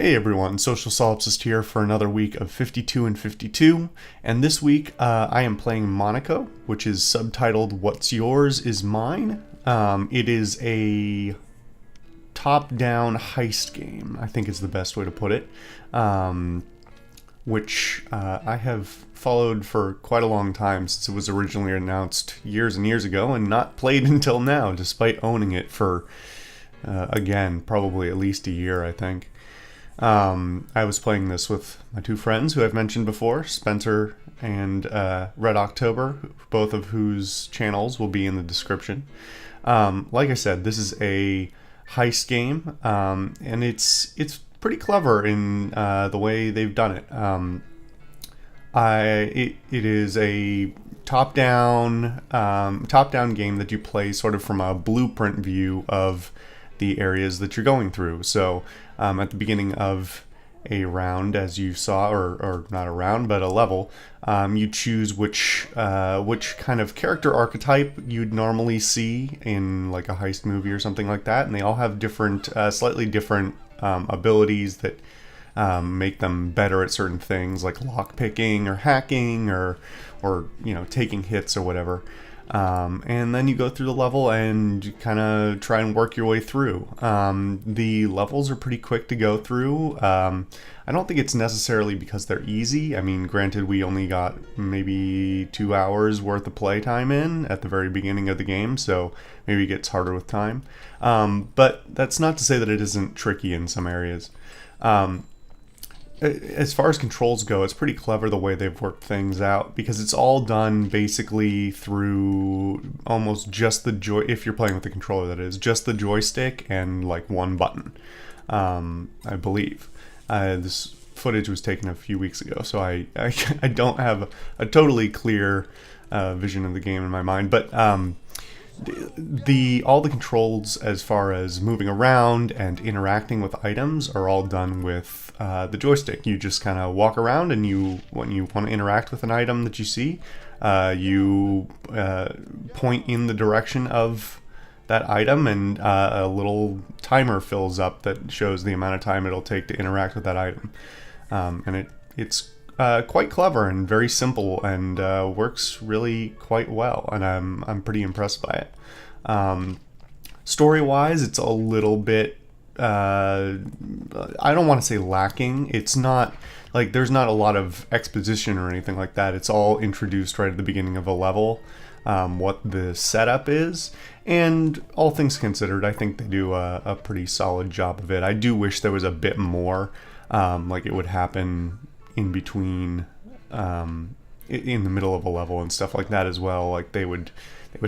Hey everyone, Social Solipsist here for another week of 52 and 52, and this week I am playing Monaco, which is subtitled What's Yours is Mine. It is a top-down heist game, I think is the best way to put it, which I have followed for quite a long time since it was originally announced years and years ago, and not played until now, despite owning it for, again, probably at least a year, I think. I was playing this with my two friends who I've mentioned before, Spencer and Red October, both of whose channels will be in the description. Like I said, this is a heist game, and it's pretty clever in the way they've done it. It is a top-down game that you play sort of from a blueprint view of the areas that you're going through. So at the beginning of a round, as you saw, or not a round, but a level, you choose which kind of character archetype you'd normally see in like a heist movie or something like that, and they all have different, slightly different abilities that make them better at certain things, like lock picking or hacking or taking hits or whatever. And then you go through the level and kind of try and work your way through. The levels are pretty quick to go through. I don't think it's necessarily because they're easy. I mean, granted, we only got maybe 2 hours worth of playtime in at the very beginning of the game, so maybe it gets harder with time. But that's not to say that it isn't tricky in some areas. As far as controls go, it's pretty clever the way they've worked things out, because it's all done basically through almost just the if you're playing with the controller, that is, just the joystick and like one button, I believe. This footage was taken a few weeks ago, so I don't have a totally clear vision of the game in my mind, but all the controls as far as moving around and interacting with items are all done with the joystick. You just kind of walk around, and when you want to interact with an item that you see, you point in the direction of that item, and a little timer fills up that shows the amount of time it'll take to interact with that item. And it's quite clever and very simple, and works really quite well, and I'm pretty impressed by it. Story-wise, it's a little bit, I don't want to say lacking. It's not like there's not a lot of exposition or anything like that. It's all introduced right at the beginning of a level, what the setup is, and all things considered, I think they do a pretty solid job of it. I do wish there was a bit more, like it would happen in between, in the middle of a level and stuff like that as well. Like they would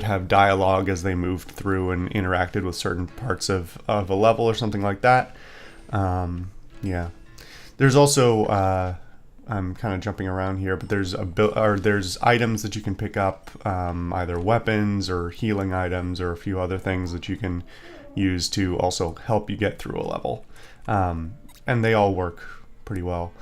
have dialogue as they moved through and interacted with certain parts of a level or something like that. Yeah. There's also, I'm kind of jumping around here, but there's items that you can pick up, either weapons or healing items or a few other things that you can use to also help you get through a level. And they all work pretty well.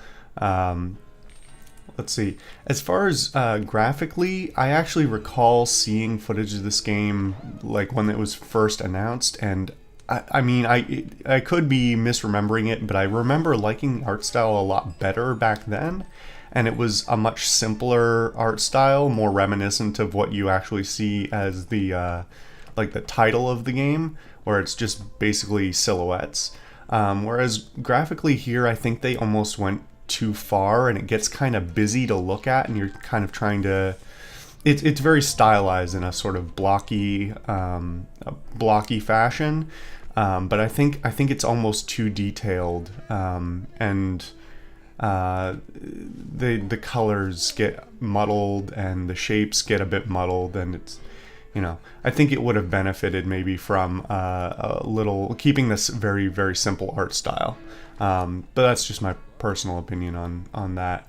Let's see. As far as graphically, I actually recall seeing footage of this game like when it was first announced, and I could be misremembering it, but I remember liking the art style a lot better back then, and it was a much simpler art style, more reminiscent of what you actually see as the like the title of the game, where it's just basically silhouettes. Whereas graphically here, I think they almost went too far, and it gets kind of busy to look at, and you're kind of trying to, it's very stylized in a sort of blocky fashion, but I think it's almost too detailed, and the colors get muddled and the shapes get a bit muddled, and it's, I think it would have benefited maybe from a little keeping this very, very simple art style. But that's just my personal opinion on that.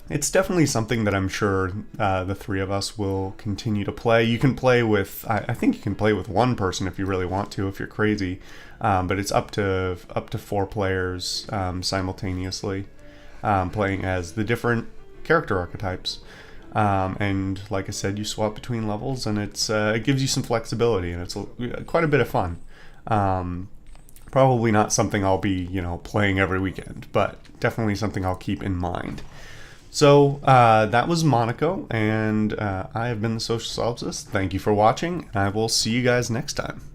It's definitely something that I'm sure the three of us will continue to play. You can play with, I think you can play with one person if you really want to, if you're crazy. But it's up to 4 players simultaneously, playing as the different character archetypes. And like I said, you swap between levels, and it gives you some flexibility, and it's quite a bit of fun. Probably not something I'll be, playing every weekend, but definitely something I'll keep in mind. So that was Monaco, and I have been the Social Solipsist. Thank you for watching, and I will see you guys next time.